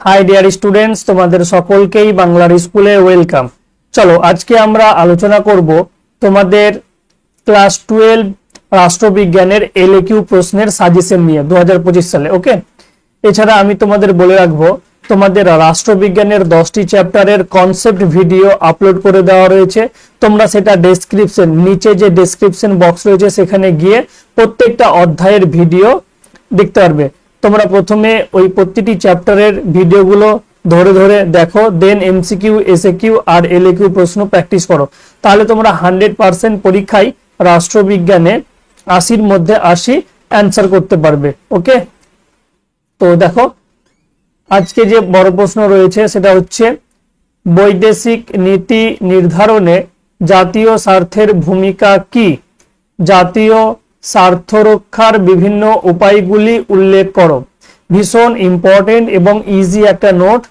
High dear students, তোমাদের সকলকেই বাংলার স্কুলে ওয়েলকাম। চলো আজকে আমরা আলোচনা করব তোমাদের ক্লাস 12 রাষ্ট্রবিজ্ঞানের এলএকিউ প্রশ্নের সাজেশন নিয়ে 2025 সালে। ওকে, এছাড়া আমি তোমাদের বলে রাখবো তোমাদের রাষ্ট্রবিজ্ঞানের 10টি চ্যাপ্টারের কনসেপ্ট ভিডিও আপলোড করে দেওয়া রয়েছে। তোমরা সেটা ডেসক্রিপশন, নিচে যে ডেসক্রিপশন বক্স রয়েছে সেখানে গিয়ে প্রত্যেকটা অধ্যায়ের ভিডিও দেখতে পারবে। তোমরা প্রথমে ওই প্রতিটি চ্যাপ্টারের ভিডিওগুলো ধরে ধরে দেখো, দেন এমসিকিউ, এসএকিউ আর এলএকিউ প্রশ্ন প্র্যাকটিস করো। তাহলে তোমরা 100% পরীক্ষায় রাষ্ট্রবিজ্ঞানে 80-র মধ্যে 80 অ্যান্সার করতে পারবে। ওকে, তো দেখো আজকে যে বড় প্রশ্ন রয়েছে সেটা হচ্ছে বৈদেশিক নীতি নির্ধারণে জাতীয় স্বার্থের ভূমিকা কি? জাতীয় স্বার্থ রক্ষার বিভিন্ন উপায়গুলি উল্লেখ করো। ভীষণ ইম্পর্টেন্ট এবং ইজি একটা নোট,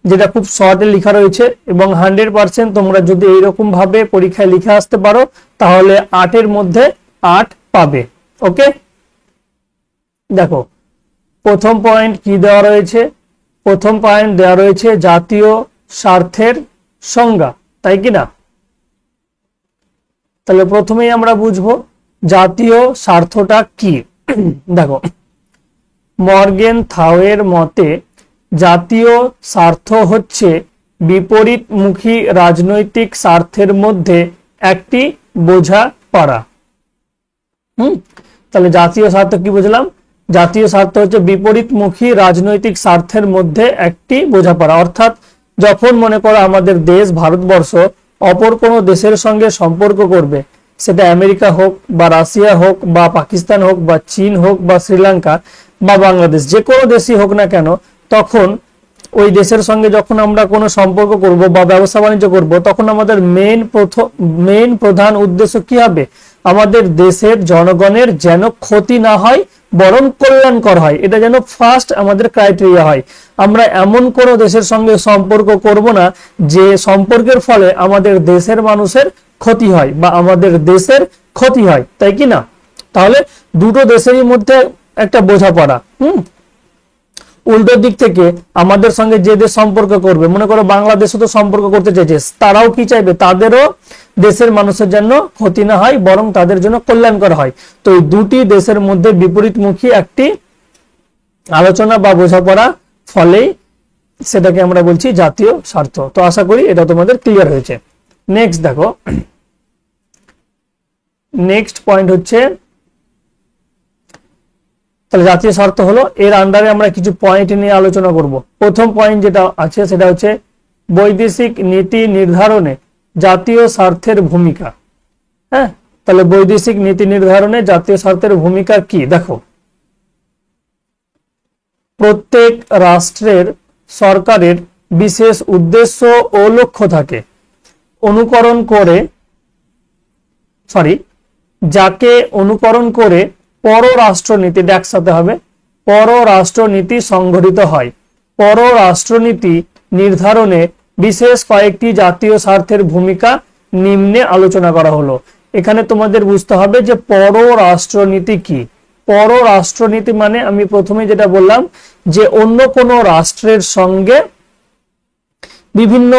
যেটা খুব শর্টে লেখা রয়েছে এবং 100% তোমরা যদি এইরকম ভাবে পরীক্ষায় লিখে আসতে পারো তাহলে 8-এর মধ্যে 8 পাবে। ওকে, দেখো প্রথম পয়েন্ট কি দেওয়া রয়েছে? প্রথম পয়েন্ট দেওয়া রয়েছে জাতীয় স্বার্থের সংজ্ঞা, তাই কি না? তাহলে প্রথমেই আমরা বুঝবো জাতীয় স্বার্থটা কি। দেখো, মর্গেনথাউয়ের মতে জাতীয় স্বার্থ হচ্ছে বিপরীতমুখী রাজনৈতিক স্বার্থের মধ্যে একটি বোঝাপড়া। তাহলে জাতীয় স্বার্থ কি বুঝলাম? জাতীয় স্বার্থ হচ্ছে বিপরীতমুখী রাজনৈতিক স্বার্থের মধ্যে একটি বোঝাপড়া। অর্থাৎ যখন মনে করো আমাদের দেশ ভারতবর্ষ অপর কোনো দেশের সঙ্গে সম্পর্ক করবে, সেটা আমেরিকা হোক বা রাশিয়া হোক বা পাকিস্তান হোক বা চীন হোক বা শ্রীলঙ্কা বা বাংলাদেশ, যে কোনো দেশই হোক না কেন, তখন ওই দেশের সঙ্গে যখন আমরা কোনো সম্পর্ক করব বা ব্যবসা বাণিজ্য করব, তখন আমাদের মেইন প্রধান উদ্দেশ্য কি হবে? আমাদের দেশের জনগণের যেন ক্ষতি না হয় বরং কল্যাণকর হয়, এটা যেন ফার্স্ট আমাদের ক্রাইটেরিয়া হয়। আমরা এমন কোন দেশের সঙ্গে সম্পর্ক করব না যে সম্পর্কের ফলে আমাদের দেশের মানুষের ক্ষতি হয় বা আমাদের দেশের ক্ষতি হয়, তাই কি না? তাহলে দুটো দেশেরই মধ্যে একটা বোঝাপড়া। উল্টো দিক থেকে আমাদের সঙ্গে যে দেশ সম্পর্ক করবে, মনে করো বাংলাদেশও তো সম্পর্ক করতে চাইছে, তারাও কি চাইবে? তাদেরও দেশের মানুষের জন্য ক্ষতি না হয় বরং তাদের জন্য কল্যাণকর হয়। তো এই দুটি দেশের মধ্যে বিপরীতমুখী একটি আলোচনা বা বোঝাপড়া, ফলেই সেটাকে আমরা বলছি জাতীয় স্বার্থ। তো আশা করি এটা তোমাদের ক্লিয়ার হয়েছে। নেক্সট দেখো, নেক্সট পয়েন্ট হচ্ছে, তাহলে জাতীয় স্বার্থ হলো, এর আন্ডারে আমরা কিছু পয়েন্ট নিয়ে আলোচনা করব। প্রথম পয়েন্ট যেটা আছে সেটা হচ্ছে বৈদেশিক নীতি নির্ধারণে জাতীয় স্বার্থের ভূমিকা। হ্যাঁ, তাহলে বৈদেশিক নীতি নির্ধারণে জাতীয় স্বার্থের ভূমিকা কি? দেখো, প্রত্যেক রাষ্ট্রের সরকারের বিশেষ উদ্দেশ্য ও লক্ষ্য থাকে, যাকে অনুকরণ করে পররাষ্ট্রনীতি, একসাথে হবে, পররাষ্ট্রনীতি সংঘটিত হয়। পররাষ্ট্রনীতি নির্ধারণে বিশেষ কয়েকটি জাতীয় স্বার্থের ভূমিকা নিম্নে আলোচনা করা হলো। এখানে তোমাদের বুঝতে হবে যে পররাষ্ট্রনীতি কি। পররাষ্ট্রনীতি মানে আমি প্রথমে যেটা বললাম যে অন্য কোনো রাষ্ট্রের সঙ্গে বিভিন্ন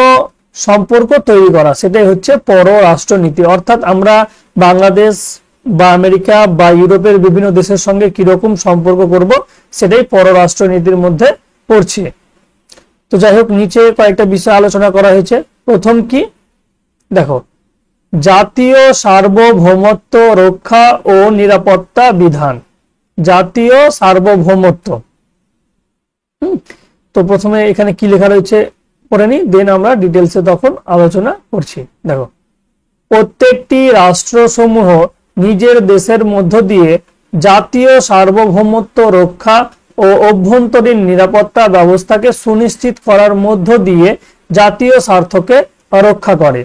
সম্পর্ক তৈরি করা, সেটাই হচ্ছে পররাষ্ট্রনীতি। অর্থাৎ আমরা বাংলাদেশ বা আমেরিকা বা ইউরোপের বিভিন্ন দেশের সঙ্গে কিরকম সম্পর্ক করব, সেটাই পররাষ্ট্রনীতির মধ্যে পড়ছে। তো যাই হোক, নিচে কয়েকটা বিষয় আলোচনা করা হয়েছে। প্রথম কি? দেখো, জাতীয় সার্বভৌমত্ব রক্ষা ও নিরাপত্তা বিধান। জাতীয় সার্বভৌমত্ব, তো প্রথমে এখানে কি লেখা রয়েছে পড়ে নি, দেন আমরা ডিটেলসে তখন আলোচনা করছি। দেখো, প্রত্যেকটি রাষ্ট্রসমূহ নিজের দেশের মধ্য দিয়ে জাতীয় সার্বভৌমত্ব রক্ষা ও অভ্যন্তরীণ নিরাপত্তা ব্যবস্থাকে সুনিশ্চিত করার মধ্য দিয়ে জাতীয় স্বার্থকে রক্ষা করে।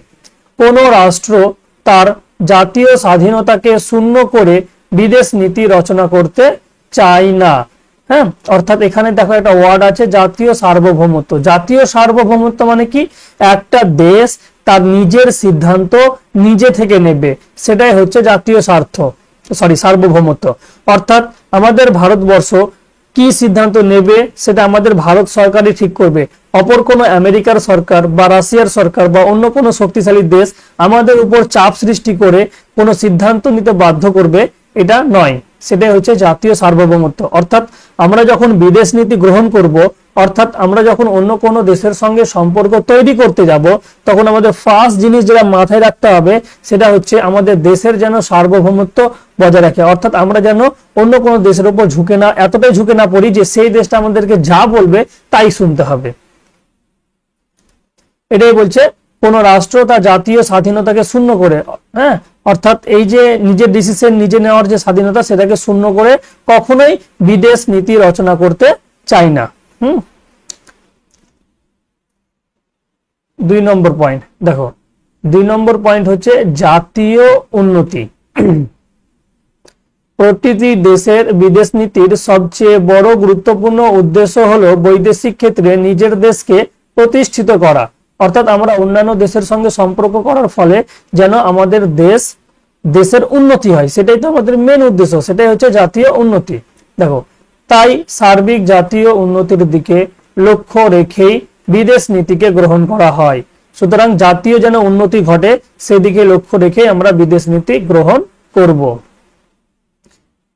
কোন রাষ্ট্র তার জাতীয় স্বাধীনতাকে শূন্য করে বিদেশ নীতি রচনা করতে চায় না। হ্যাঁ, অর্থাৎ এখানে দেখো একটা ওয়ার্ড আছে, জাতীয় সার্বভৌমত্ব। জাতীয় সার্বভৌমত্ব মানে কি? একটা দেশ তার নিজের সিদ্ধান্ত নিজে থেকে নেবে, সেটাই হচ্ছে জাতীয় সার্বভৌমত্ব। অর্থাৎ আমাদের ভারতবর্ষ কি সিদ্ধান্ত নেবে সেটা আমাদের ভারত সরকারই ঠিক করবে। অপর কোনো আমেরিকার সরকার বা রাশিয়ার সরকার বা অন্য কোনো শক্তিশালী দেশ আমাদের উপর চাপ সৃষ্টি করে কোনো সিদ্ধান্ত নিতে বাধ্য করবে, এটা নয়। সেটাই হচ্ছে জাতীয় সার্বভৌমত্ব। অর্থাৎ আমরা যখন বিদেশ নীতি গ্রহণ করব, অর্থাৎ আমরা যখন অন্য কোনো দেশের সঙ্গে সম্পর্ক তৈরি করতে যাব, তখন আমাদের ফার্স্ট জিনিস যেটা মাথায় রাখতে হবে সেটা হচ্ছে আমাদের দেশের যেন সার্বভৌমত্ব বজায় রাখে। অর্থাৎ আমরা যেন অন্য কোনো দেশের উপর এতটাই ঝুঁকে না পড়ি যে সেই দেশটা আমাদেরকে যা বলবে তাই শুনতে হবে। এটাই বলছে কোন রাষ্ট্র তার জাতীয় স্বাধীনতাকে শূন্য করে, হ্যাঁ, অর্থাৎ এই যে নিজের ডিসিশন নিজে নেওয়ার যে স্বাধীনতা সেটাকে শূন্য করে কখনোই বিদেশ নীতি রচনা করতে চায় না। 2 নম্বর পয়েন্ট দেখো, 2 নম্বর পয়েন্ট হচ্ছে জাতীয় উন্নতি। প্রতিটি দেশের বিদেশ নীতির সবচেয়ে বড় গুরুত্বপূর্ণ উদ্দেশ্য হলো বৈদেশিক ক্ষেত্রে নিজের দেশকে প্রতিষ্ঠিত করা। অর্থাৎ আমরা অন্যান্য দেশের সঙ্গে সম্পর্ক করার ফলে যেন আমাদের দেশের উন্নতি হয়, সেটাই তো আমাদের মেন উদ্দেশ্য, সেটাই হচ্ছে জাতীয় উন্নতি। দেখো, তাই সার্বিক জাতীয় উন্নতির দিকে লক্ষ্য রেখেই বিদেশ নীতিকে গ্রহণ করা হয়। সুতরাং জাতীয় যেন উন্নতি ঘটে সেদিকে লক্ষ্য রেখেই আমরা বিদেশ নীতি গ্রহণ করব।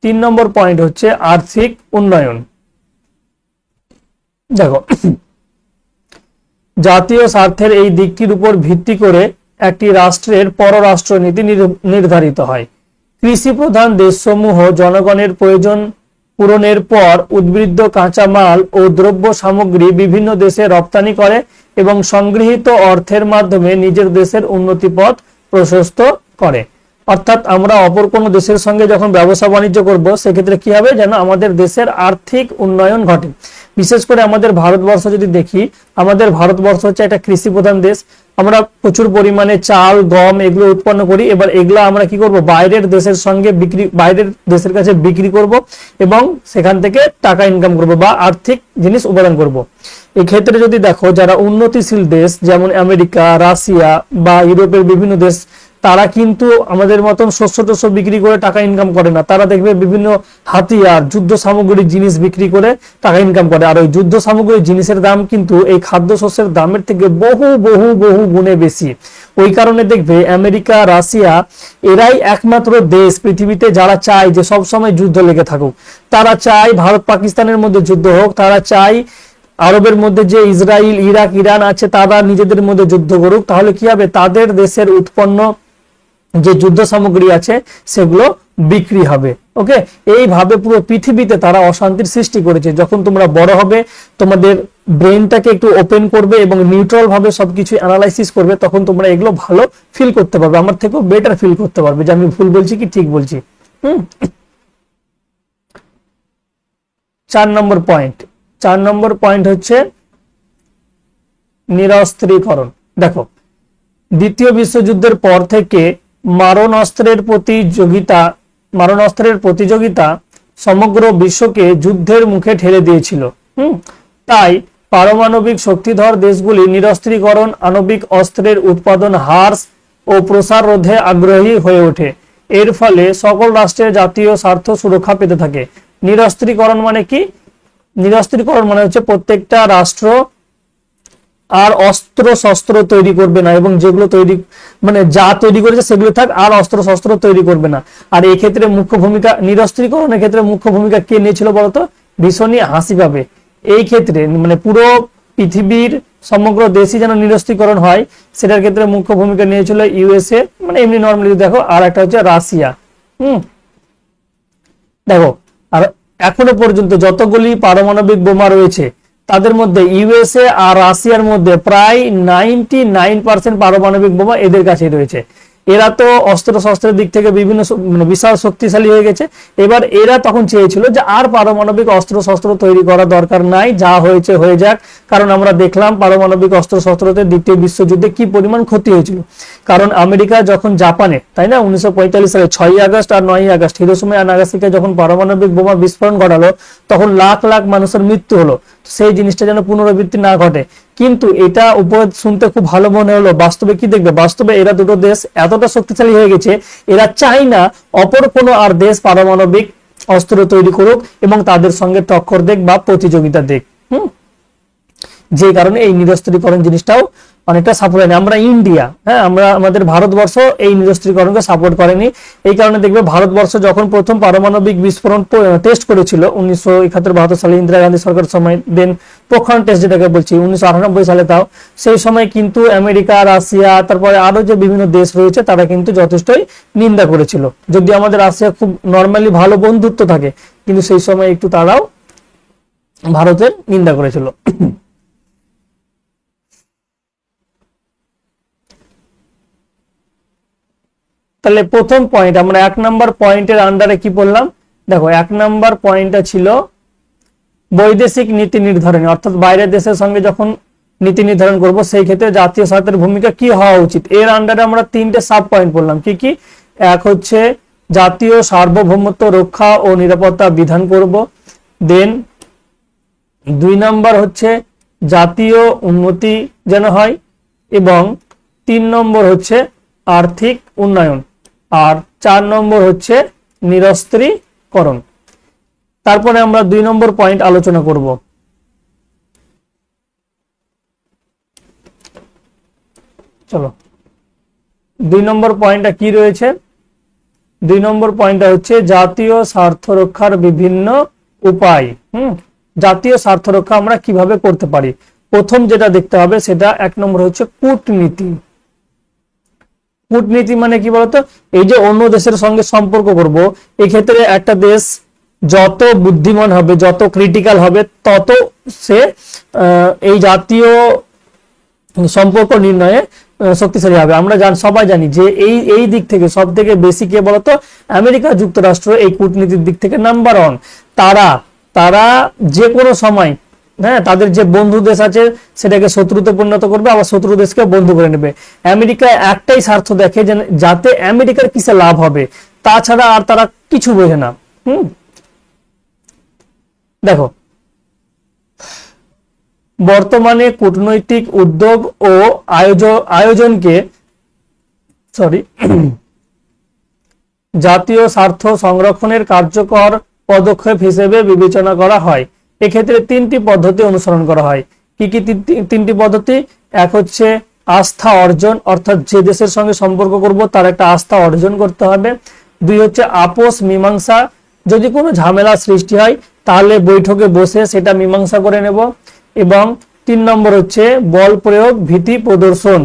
3 নম্বর পয়েন্ট হচ্ছে আর্থিক উন্নয়ন। দেখো, জাতীয় স্বার্থের এই দিকটির উপর ভিত্তি করে একটি রাষ্ট্রের পররাষ্ট্রনীতি নির্ধারিত হয়। কৃষি প্রধান দেশসমূহ জনগণের প্রয়োজন পূরণের পর উদ্বৃত্ত কাঁচামাল ও দ্রব্য সামগ্রী বিভিন্ন দেশে রপ্তানি করে এবং সংগৃহীত অর্থের মাধ্যমে নিজের দেশের উন্নতি পথ প্রশস্ত করে। অর্থাৎ আমরা অপর কোনো দেশের সঙ্গে যখন ব্যবসা বাণিজ্য করব সেক্ষেত্রে কি হবে, যেন আমাদের দেশের আর্থিক উন্নয়ন ঘটে। বিশেষ করে আমাদের ভারতবর্ষ যদি দেখি, আমাদের ভারতবর্ষ হচ্ছে একটা কৃষি প্রধান দেশ। আমরা প্রচুর পরিমাণে চাল, গম এগুলো উৎপন্ন করি। এবার এগুলো আমরা কি করব, বাইরের দেশের সঙ্গে বাইরের দেশের কাছে বিক্রি করব এবং সেখান থেকে টাকা ইনকাম করব বা আর্থিক জিনিস উৎপাদন করব। এই ক্ষেত্রে যদি দেখো, যারা উন্নতিশীল দেশ যেমন আমেরিকা, রাশিয়া বা ইউরোপের বিভিন্ন দেশ, তারা কিন্তু আমাদের মতন শস্য টস্য বিক্রি করে টাকা ইনকাম করে না। তারা দেখবে বিভিন্ন হাতিয়ার, যুদ্ধ সামগ্রীর জিনিস বিক্রি করে টাকা ইনকাম করে। আর ওই যুদ্ধ সামগ্রীর জিনিসের দাম কিন্তু এই খাদ্যশস্যের দামের থেকে বহু বহু বহু গুণে বেশি। ওই কারণে দেখবে আমেরিকা, রাশিয়া এরাই একমাত্র দেশ পৃথিবীতে যারা চায় যে সবসময় যুদ্ধ লেগে থাকুক। তারা চায় ভারত পাকিস্তানের মধ্যে যুদ্ধ হোক, তারা চায় আরবের মধ্যে যে ইসরায়েল, ইরাক, ইরান আছে তারা নিজেদের মধ্যে যুদ্ধ করুক। তাহলে কি হবে, তাদের দেশের উৎপন্ন যে যুদ্ধ সামগ্রী আছে সেগুলো বিক্রি হবে। ওকে, এইভাবে পুরো পৃথিবীতে তারা অশান্তির সৃষ্টি করেছে। যখন তোমরা বড় হবে, তোমাদের ব্রেনটাকে একটু ওপেন করবে এবং নিউট্রাল ভাবে সবকিছু অ্যানালাইসিস করবে, তখন তোমরা এগুলো ভালো ফিল করতে পারবে, আমার থেকেও বেটার ফিল করতে পারবে যে আমি ভুল বলছি কি ঠিক বলছি। 4 নম্বর পয়েন্ট হচ্ছে নিরস্ত্রীকরণ। দেখো, দ্বিতীয় বিশ্বযুদ্ধের পর থেকে মারণাস্ত্রের প্রতিযোগিতা সমগ্র বিশ্বকে যুদ্ধের মুখে ঠেলে দিয়েছিল। তাই পারমাণবিক শক্তিধর দেশগুলি নিরস্ত্রীকরণ, আণবিক অস্ত্রের উৎপাদন হ্রাস ও প্রসার রোধে আগ্রহী হয়ে ওঠে। এর ফলে সকল রাষ্ট্রের জাতীয় স্বার্থ সুরক্ষা পেতে থাকে। নিরস্ত্রীকরণ মানে কি? নিরস্ত্রীকরণ মানে হচ্ছে প্রত্যেকটা রাষ্ট্র আর অস্ত্র শস্ত্র তৈরি করবে না, এবং যেগুলো তৈরি মানে যা তৈরি করেছে সেগুলো থাক, আর অস্ত্র শস্ত্র তৈরি করবে না। আর এই ক্ষেত্রে মুখ্য ভূমিকা, নিরস্ত্রীকরণের ক্ষেত্রে মুখ্য ভূমিকা কে নিয়েছিল বলতো? ভীষণই হাসি পাবে। এই ক্ষেত্রে মানে পুরো পৃথিবীর সমগ্র দেশই যেন নিরস্ত্রীকরণ হয়, সেটার ক্ষেত্রে মুখ্য ভূমিকা নিয়েছিল ইউএসএ, মানে এমনি নর্মালি দেখো, আর একটা হচ্ছে রাশিয়া। দেখো, আর এখনো পর্যন্ত যতগুলি পারমাণবিক বোমা রয়েছে তাদের মধ্যে ইউএসএ আর রাশিয়ার মধ্যে প্রায় 99% পারমাণবিক বোমা এদের কাছেই রয়েছে। এরা তো অস্ত্র শস্ত্রের দিক থেকে বিভিন্ন মানে বিশাল শক্তিশালী হয়ে গেছে। এবার এরা তখন চেয়েছিল যে আর পারমাণবিক অস্ত্র শস্ত্র তৈরি করা দরকার নাই, যা হয়েছে হয়ে যাক। কারণ আমরা দেখলাম পারমাণবিক অস্ত্র শস্ত্রতে দ্বিতীয় বিশ্বযুদ্ধে কি পরিমাণ ক্ষতি হয়েছিল। কারণ আমেরিকা যখন জাপানে, তাই না, 1945 সালে 6ই আগস্ট আর 9ই আগস্ট হিরোশিমা আর নাগাসাকিতে যখন পারমাণবিক বোমা বিস্ফোরণ ঘটালো, তখন লাখ লাখ মানুষের মৃত্যু হলো। সেই জিনিসটা যেন পুনরাবৃত্তি না ঘটে। কিন্তু এটা উপরে শুনতে খুব ভালো মনে হলো, বাস্তবে কি দেখবে, বাস্তবে এরা দুটো দেশ এতটা শক্তিশালী হয়ে গেছে, এরা চায় না অপর কোনো আর দেশ পারমাণবিক অস্ত্র তৈরি করুক এবং তাদের সঙ্গে টক্কর দেখ বা প্রতিযোগিতা দেখ। যে কারণে এই নিরস্ত্রীকরণ জিনিসটাও অনেকটা সাপোর্ট হয়নি। আমরা ইন্ডিয়া, হ্যাঁ, আমরা আমাদের ভারতবর্ষ এই নিরস্ত্রীকরণকে সাপোর্ট করেনি। এই কারণে দেখবে ভারতবর্ষ যখন প্রথম পারমাণবিক বিস্ফোরণ টেস্ট করেছিল 1971-72 সালে ইন্দিরা গান্ধী সরকার সময়, দেন পোখরান টেস্ট যেটাকে বলছি 1998 সালে, তাও সেই সময় কিন্তু আমেরিকা, রাশিয়া, তারপরে আরো যে বিভিন্ন দেশ রয়েছে তারা কিন্তু যথেষ্টই নিন্দা করেছিল। যদি আমাদের রাশিয়া খুব নর্মালি ভালো বন্ধুত্ব থাকে, কিন্তু সেই সময় একটু তারাও ভারতের নিন্দা করেছিল। তাহলে প্রথম পয়েন্ট আমরা 1 নম্বর পয়েন্টের আন্ডারে কি বললাম, দেখো 1 নম্বর পয়েন্টটা ছিল বৈদেশিক নীতি নির্ধারণী, অর্থাৎ বাইরের দেশের সঙ্গে যখন নীতি নির্ধারণ করব সেই ক্ষেত্রে জাতীয় স্বার্থের ভূমিকা কি হওয়া উচিত। এর আন্ডারে আমরা 3টে সাব পয়েন্ট বললাম, কি কি? এক হচ্ছে জাতীয় সার্বভৌমত্ব রক্ষা ও নিরাপত্তা বিধান করব, দেন 2 নম্বর হচ্ছে জাতীয় উন্নতি যেন হয়, এবং 3 নম্বর হচ্ছে আর্থিক উন্নয়ন, আর 4 নম্বর হচ্ছে নিরস্ত্রীকরণ। তারপরে আমরা 2 নম্বর পয়েন্ট আলোচনা করব। চলো 2 নম্বর পয়েন্টটা কি রয়েছে? 2 নম্বর পয়েন্টটা হচ্ছে জাতীয় স্বার্থ রক্ষার বিভিন্ন উপায়। জাতীয় স্বার্থ রক্ষা আমরা কিভাবে করতে পারি? প্রথম যেটা দেখতে হবে সেটা 1 নম্বর হচ্ছে কূটনীতি। কূটনীতি মানে কি বলতো? এই যে অন্য দেশের সঙ্গে সম্পর্ক করব, এক্ষেত্রে একটা দেশ যত বুদ্ধিমান হবে, যত ক্রিটিক্যাল হবে, তত সে এই জাতীয় সম্পর্ক নির্ণয়ে শক্তিশালী হবে। আমরা সবাই জানি যে এই দিক থেকে সব থেকে বেশি কে বলতো? আমেরিকা যুক্তরাষ্ট্র এই কূটনীতির দিক থেকে নাম্বার 1। তারা যে কোনো সময়, হ্যাঁ, তাদের যে বন্ধু দেশ আছে সেটাকে শত্রুতে পরিণত করবে, আবার শত্রু দেশকে বন্ধু করে নেবে। আমেরিকা একটাই স্বার্থ দেখে যে যাতে আমেরিকার কিসে লাভ হবে, তাছাড়া আর তারা কিছু বোঝে না। দেখো বর্তমানে কূটনৈতিক উদ্যোগ ও আয়োজনকে জাতীয় স্বার্থ সংরক্ষণের কার্যকর পদক্ষেপ হিসেবে বিবেচনা করা হয়। এক্ষেত্রে 3টি পদ্ধতি অনুসরণ করা হয়। কি কি 3টি পদ্ধতি? এক হচ্ছে আস্থা অর্জন, অর্থাৎ যে দেশের সঙ্গে সম্পর্ক করব তার একটা আস্থা অর্জন করতে হবে। 2 হচ্ছে আপোষ মীমাংসা, যদি কোনো ঝামেলা সৃষ্টি হয় তাহলে বৈঠকে বসে সেটা মীমাংসা করে নেব। এবং 3 নম্বর হচ্ছে বল প্রয়োগ ভীতি প্রদর্শন,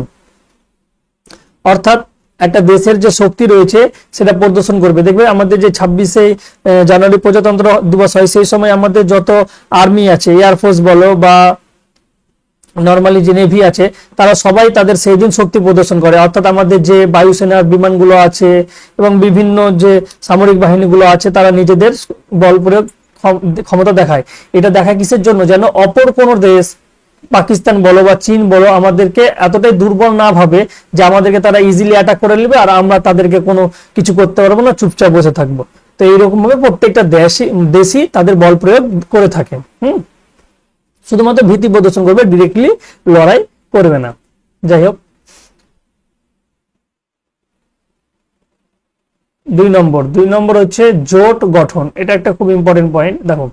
অর্থাৎ একটা দেশের যে শক্তি রয়েছে সেটা প্রদর্শন করবে। দেখবে আমাদের যে 26শে জানুয়ারি প্রজাতন্ত্র দিবস হয়, সেই সময় আমাদের যত আর্মি আছে, এয়ারফোর্স বলো বা নর্মালি যে নেভি আছে, তারা সবাই তাদের সেই দিন শক্তি প্রদর্শন করে। অর্থাৎ আমাদের যে বায়ুসেনার বিমানগুলো আছে এবং বিভিন্ন যে সামরিক বাহিনীগুলো আছে, তারা নিজেদের বল প্রয়োগ ক্ষমতা দেখায়। এটা দেখায় কিসের জন্য? যেন অপর কোনো দেশ, পাকিস্তান বলো বা চীন বলো, আমাদেরকে এতটাই দুর্বল না ভাবে যে আমাদেরকে তারা ইজিলি অ্যাটাক করে নেবে আর আমরা তাদেরকে কোনো কিছু করতে পারবো না, চুপচাপ বসে থাকবো। তো এইরকম ভাবে প্রত্যেকটা দেশই তাদের বল প্রয়োগ করে থাকে। শুধুমাত্র ভীতি প্রদর্শন করবে, ডিরেক্টলি লড়াই করবে না। যাই হোক, 2 নম্বর হচ্ছে জোট গঠন। এটা একটা খুব ইম্পর্টেন্ট পয়েন্ট। দেখো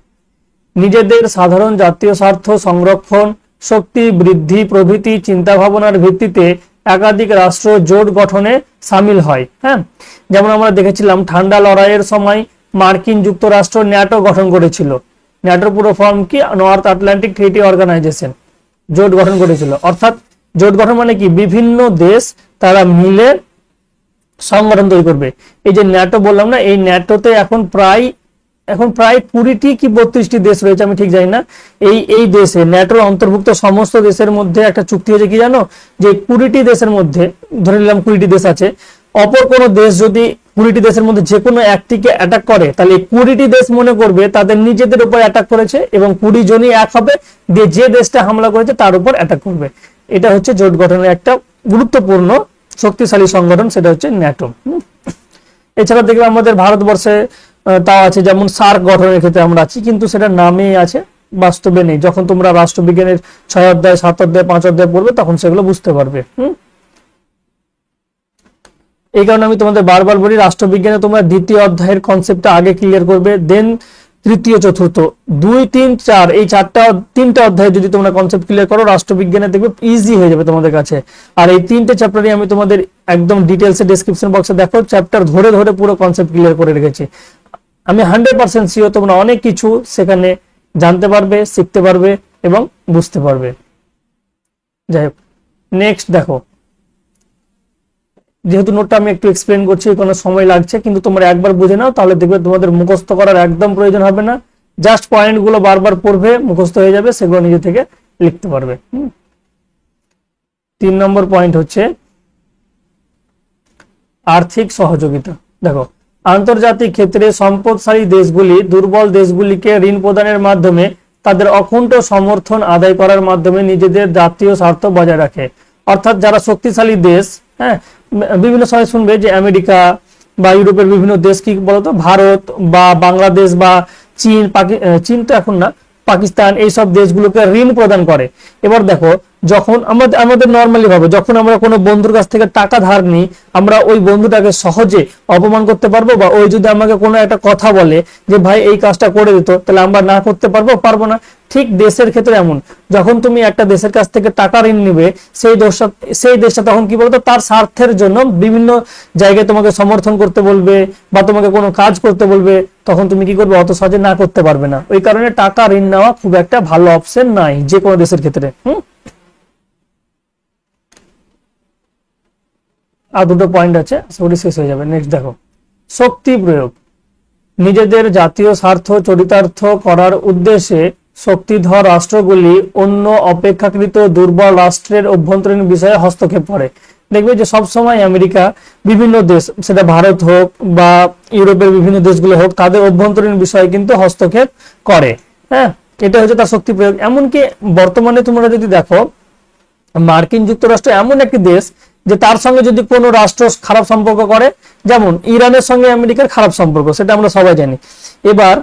নিজেদের সাধারণ জাতীয় স্বার্থ সংরক্ষণ, শক্তি বৃদ্ধি প্রভৃতি চিন্তা ভাবনার ভিত্তিতে একাধিক রাষ্ট্র জোট গঠনে সামিল হয়। হ্যাঁ, যেমন আমরা দেখেছিলাম ঠান্ডা লড়াইয়ের সময় মার্কিন যুক্তরাষ্ট্র ন্যাটো গঠন করেছিল। ন্যাটোর পুরো ফর্ম কি? North Atlantic treaty organization. জোট গঠন করেছিল, অর্থাৎ জোট গঠন মানে কি? বিভিন্ন দেশ তারা মিলে সংগঠন তৈরি করবে। এই যে ন্যাটো বললাম না, এই ন্যাটোতে এখন প্রায় 20টি কি 32টি দেশ রয়েছে, আমি ঠিক জানি না। এই দেশে ন্যাটোর অন্তর্ভুক্ত সমস্ত দেশের মধ্যে একটা চুক্তি হয়েছে কি জানো? যে 20টি দেশের মধ্যে, ধরে নিলাম 20টি দেশ আছে, অপর কোনো দেশ যদি 20টি দেশের মধ্যে যে কোনো একটিকে অ্যাটাক করে, তাহলে 20টি দেশ মনে করবে তাদের নিজেদের উপর অ্যাটাক করেছে এবং 20 জনই এক হবে, দিয়ে যে দেশটা হামলা করেছে তার উপর অ্যাটাক করবে। এটা হচ্ছে জোট গঠনের একটা গুরুত্বপূর্ণ শক্তিশালী সংগঠন, সেটা হচ্ছে ন্যাটো। এছাড়া দেখবে আমাদের ভারতবর্ষে তাও আছে, যেমন সার্ক গঠনের ক্ষেত্রে আমরা আছি, কিন্তু সেটা নামেই আছে, বাস্তবে নেই। যখন তোমরা রাষ্ট্রবিজ্ঞানের 6 অধ্যায় 7 অধ্যায় 5 অধ্যায় পড়বে তখন সেগুলো বুঝতে পারবে। এই কারণে আমি তোমাদের বারবার বলি রাষ্ট্রবিজ্ঞানে তোমরা দ্বিতীয় অধ্যায়ের কনসেপ্টটা আগে ক্লিয়ার করবে, দেন তৃতীয় চতুর্থ 2 3 4 এই তিনটা অধ্যায়ে যদি তোমরা কনসেপ্ট ক্লিয়ার করো রাষ্ট্রবিজ্ঞানে দেখবে ইজি হয়ে যাবে তোমাদের কাছে। আর এই তিনটে চ্যাপ্টারই আমি তোমাদের একদম ডিটেলসে ডেসক্রিপশন বক্সে দেখো চ্যাপ্টার ধরে ধরে পুরো কনসেপ্ট ক্লিয়ার করে রেখেছি। আমি 100% শিওর তোমরা অনেক কিছু সেখানে জানতে পারবে, শিখতে পারবে এবং বুঝতে পারবে। যাই হোক, নেক্সট দেখো, যেহেতু নোটটা আমি একটু এক্সপ্লেন করছি কোনো সময় লাগছে, কিন্তু তোমরা একবার বুঝে নাও তাহলে দেখবে তোমাদের মুখস্থ করার একদম প্রয়োজন হবে না, জাস্ট পয়েন্টগুলো বারবার পড়বে, মুখস্থ হয়ে যাবে, সেগুলো নিজে থেকে লিখতে পারবে। 3 নম্বর পয়েন্ট হচ্ছে আর্থিক সহযোগিতা। দেখো, আন্তর্জাতিক ক্ষেত্রে সম্পদশালী দেশগুলি দুর্বল দেশগুলিকে ঋণ প্রদানের মাধ্যমে তাদের অকুণ্ঠ সমর্থন আদায় করার মাধ্যমে নিজেদের জাতীয় স্বার্থ বজায় রাখে। অর্থাৎ যারা শক্তিশালী দেশ, হ্যাঁ, বিভিন্ন সময় শুনবে যে আমেরিকা বা ইউরোপের বিভিন্ন দেশ কি বলতো, ভারত বা বাংলাদেশ বা চীন, চীন তো এখন না, পাকিস্তান, এইসব দেশগুলোকে ঋণ প্রদান করে। এবার দেখো, যখন আমাদের নর্মালি ভাবে যখন আমরা কোনো বন্ধুর কাছ থেকে টাকা ধার নিই, আমরা ওই বন্ধুটাকে সহজে অপমান করতে পারবো? বা ওই যদি আমাকে কোনো একটা কথা বলে যে ভাই এই কাজটা করে দিত, তাহলে আমরা না করতে পারবো না? ঠিক দেশের ক্ষেত্রে এমন, যখন তুমি একটা দেশের কাছ থেকে টাকা ঋণ নিবে, সেই দেশটা তখন কি বলতো, তার স্বার্থের জন্য বিভিন্ন জায়গায় তোমাকে সমর্থন করতে বলবে বা তোমাকে কোনো কাজ করতে বলবে, তখন তুমি কি করবে? অত সহজে না করতে পারবে না। ওই কারণে টাকা ঋণ নেওয়া খুব একটা ভালো অপশন নাই যে কোনো দেশের ক্ষেত্রে। আর দুটো পয়েন্ট আছে, সরি শেষ হয়ে যাবে। নেক্সট দেখো, শক্তি প্রয়োগ। নিজেদের জাতীয় স্বার্থ চরিতার্থ করার উদ্দেশ্যে শক্তিধর রাষ্ট্রগুলি অন্য অপেক্ষাকৃত দুর্বল রাষ্ট্রের অভ্যন্তরীণ বিষয়ে হস্তক্ষেপ করে। দেখবে যে সবসময় আমেরিকা বিভিন্ন দেশ, সেটা ভারত হোক বা ইউরোপের বিভিন্ন দেশগুলো হোক, তাদের অভ্যন্তরীণ বিষয়ে কিন্তু হস্তক্ষেপ করে। হ্যাঁ, এটা হচ্ছে তার শক্তি প্রয়োগ। এমনকি বর্তমানে তোমরা যদি দেখো, মার্কিন যুক্তরাষ্ট্র এমন একটি দেশ যে তার সঙ্গে যদি কোনো রাষ্ট্র খারাপ সম্পর্ক করে, যেমন ইরানের সঙ্গে আমেরিকার খারাপ সম্পর্ক, সেটা আমরা সবাই জানি। এবার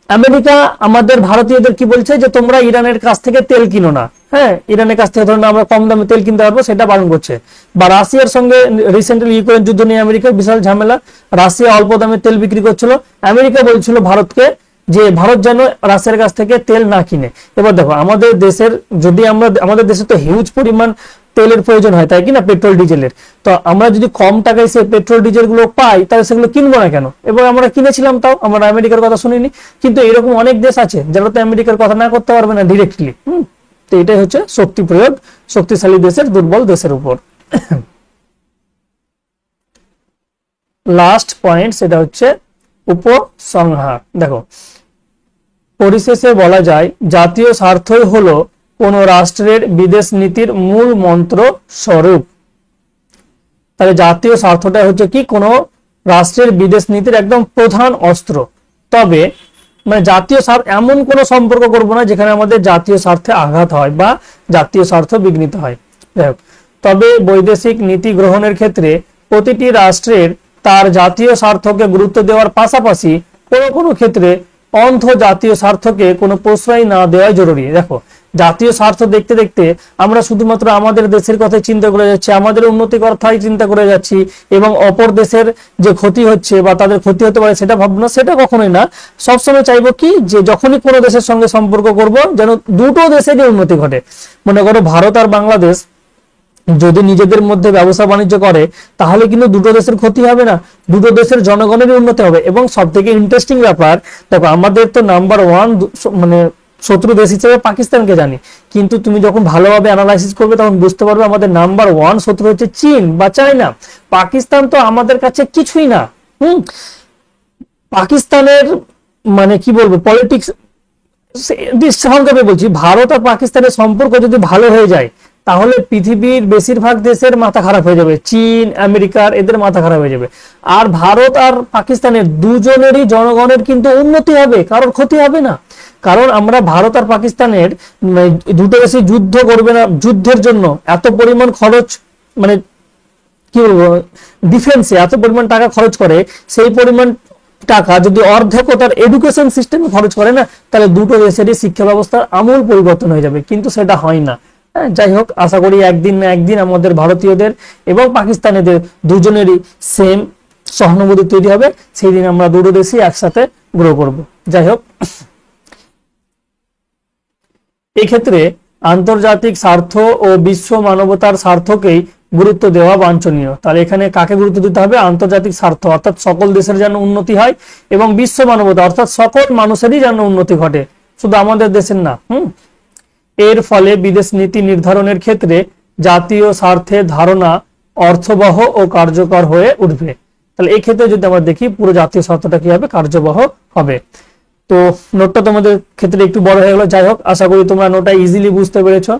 আমেরিকা আমাদের ভারতীয়দের কি বলছে যে তোমরা ইরানের কাছ থেকে তেল কিনো না, হ্যাঁ, ইরানের কাছ থেকে ধরুন আমরা কম দামে তেল কিনতে পারবো, সেটা বারণ করছে। বা রাশিয়ার সঙ্গে রিসেন্টলি ইউক্রেন যুদ্ধ নিয়ে আমেরিকার বিশাল ঝামেলা, রাশিয়া অল্প দামে তেল বিক্রি করছিল, আমেরিকা বলছিল ভারতকে যে ভারত যেন রাশিয়ার কাছ থেকে তেল না কিনে। এবার দেখো, আমাদের দেশের যদি আমাদের দেশে তো হিউজ পরিমাণ তেলের প্রয়োজন হয়, তাই কি না, পেট্রোল ডিজেলের। তো আমরা যদি কম টাকায় সে পেট্রোল ডিজেল গুলো পাই, তাহলে সেগুলো কিনবো না কেন? এবং আমরা কিনেছিলাম, তাও আমরা আমেরিকার কথা শুনিনি। কিন্তু এরকম অনেক দেশ আছে যারা তো আমেরিকার কথা না করতে পারবে না ডিরেক্টলি। তো এটাই হচ্ছে শক্তি প্রয়োগ, শক্তিশালী দেশের দুর্বল দেশের উপর। লাস্ট পয়েন্ট, সেটা হচ্ছে উপসংহার। দেখো, পরিশেষে বলা যায় জাতীয় স্বার্থই হলো কোন রাষ্ট্রের বিদেশ নীতির মূল মন্ত্র স্বরূপ। তাহলে জাতীয় স্বার্থটা হচ্ছে কি, কোন রাষ্ট্রের বিদেশ নীতির একদম প্রধান অস্ত্র। তবে মানে জাতীয় স্বার্থ এমন কোন সম্পর্ক করব না যেখানে আমাদের জাতীয় স্বার্থে আঘাত হয় বা জাতীয় স্বার্থ বিঘ্নিত হয়। তবে বৈদেশিক নীতি গ্রহণের ক্ষেত্রে প্রতিটি রাষ্ট্রের তার জাতীয় স্বার্থকে গুরুত্ব দেওয়ার পাশাপাশি কোনো কোনো ক্ষেত্রে অন্ধ জাতীয় স্বার্থকে কোনো প্রশ্রয় না দেওয়াই জরুরি। দেখো, জাতীয় স্বার্থ দেখতে দেখতে আমরা শুধুমাত্র আমাদের দেশের কথাই চিন্তা করে যাচ্ছি, আমাদের উন্নতি কথাই চিন্তা করে যাচ্ছি, এবং অপর দেশের যে ক্ষতি হচ্ছে বা তাদের ক্ষতি হতে পারে সেটা ভাবনা, সেটা কখনোই না। সবসময় চাইবো কি, যে যখনই কোনো দেশের সঙ্গে সম্পর্ক করব যেন দুটো দেশেরই উন্নতি ঘটে। মনে করো ভারত আর বাংলাদেশ যদি নিজেদের মধ্যে ব্যবসা বাণিজ্য করে, তাহলে কিন্তু দুটো দেশের ক্ষতি হবে না, দুটো দেশের জনগণের উন্নতি হবে। এবং সব থেকে ইন্টারেস্টিং ব্যাপার, দেখো আমাদের তো নাম্বার 1 মানে শত্রু দেশ হিসেবে পাকিস্তানকে জানি, কিন্তু তুমি যখন ভালোভাবে অ্যানালাইসিস করবে তখন বুঝতে পারবে আমাদের নাম্বার 1 শত্রু হচ্ছে চীন বা চায়না। পাকিস্তান তো আমাদের কাছে কিছুই না। পাকিস্তানের মানে কি বলবো, পলিটিক্স সংক্ষেপে বলছি, ভারত আর পাকিস্তানের সম্পর্ক যদি ভালো হয়ে যায় তাহলে পৃথিবীর বেশিরভাগ দেশের মাথা খারাপ হয়ে যাবে, চীন আমেরিকার এদের মাথা খারাপ হয়ে যাবে। আর ভারত আর পাকিস্তানের দুজনেরই জনগণের কিন্তু উন্নতি হবে, কারোর ক্ষতি হবে না। কারণ আমরা ভারত আর পাকিস্তানের দুটো দেশে যুদ্ধ করবে না, যুদ্ধের জন্য এত পরিমাণ খরচ, মানে কি বলবো, ডিফেন্সে এত পরিমাণ টাকা খরচ করে, সেই পরিমাণ টাকা যদি অর্ধেক তার এডুকেশন সিস্টেমে খরচ করে না, তাহলে দুটো দেশেরই শিক্ষা ব্যবস্থার আমূল পরিবর্তন হয়ে যাবে। কিন্তু সেটা হয় না, হ্যাঁ, যাই হোক, আশা করি একদিন না একদিন আমাদের ভারতীয়দের এবং পাকিস্তানিদের দুজনেরই সেম সহানুভূতি তৈরি হবে, সেই দিন আমরা দুটো দেশই একসাথে গ্রো করব। যাই হোক, এক্ষেত্রে আন্তর্জাতিক স্বার্থ ও বিশ্ব মানবতার স্বার্থকেই গুরুত্ব দেওয়া বাঞ্ছনীয়। তাহলে এখানে কাকে গুরুত্ব দিতে হবে? আন্তর্জাতিক স্বার্থ, অর্থাৎ সকল দেশের যেন উন্নতি হয়, এবং বিশ্ব মানবতা অর্থাৎ সকল মানুষেরই যেন উন্নতি ঘটে, শুধু আমাদের দেশের না। এর ফলে বিদেশ নীতি নির্ধারণের ক্ষেত্রে জাতীয় স্বার্থের ধারণা অর্থবহ ও কার্যকর হয়ে উঠবে। তাহলে এই ক্ষেত্রে যদি আমরা দেখি, পুরো জাতীয় স্বার্থটা কি হবে? কার্যবহ হবে। তো নোটটা তোমাদের ক্ষেত্রে একটু বড় হয়ে গেলো। যাই হোক, আশা করি তোমরা নোটটা ইজিলি বুঝতে পেরেছো।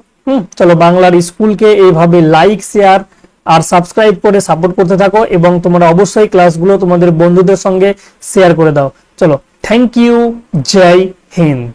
চলো, বাংলার স্কুলকে এইভাবে লাইক, শেয়ার আর সাবস্ক্রাইব করে সাপোর্ট করতে থাকো, এবং তোমরা অবশ্যই ক্লাসগুলো তোমাদের বন্ধুদের সঙ্গে শেয়ার করে দাও। চলো, থ্যাংক ইউ, জয় হিন্দ।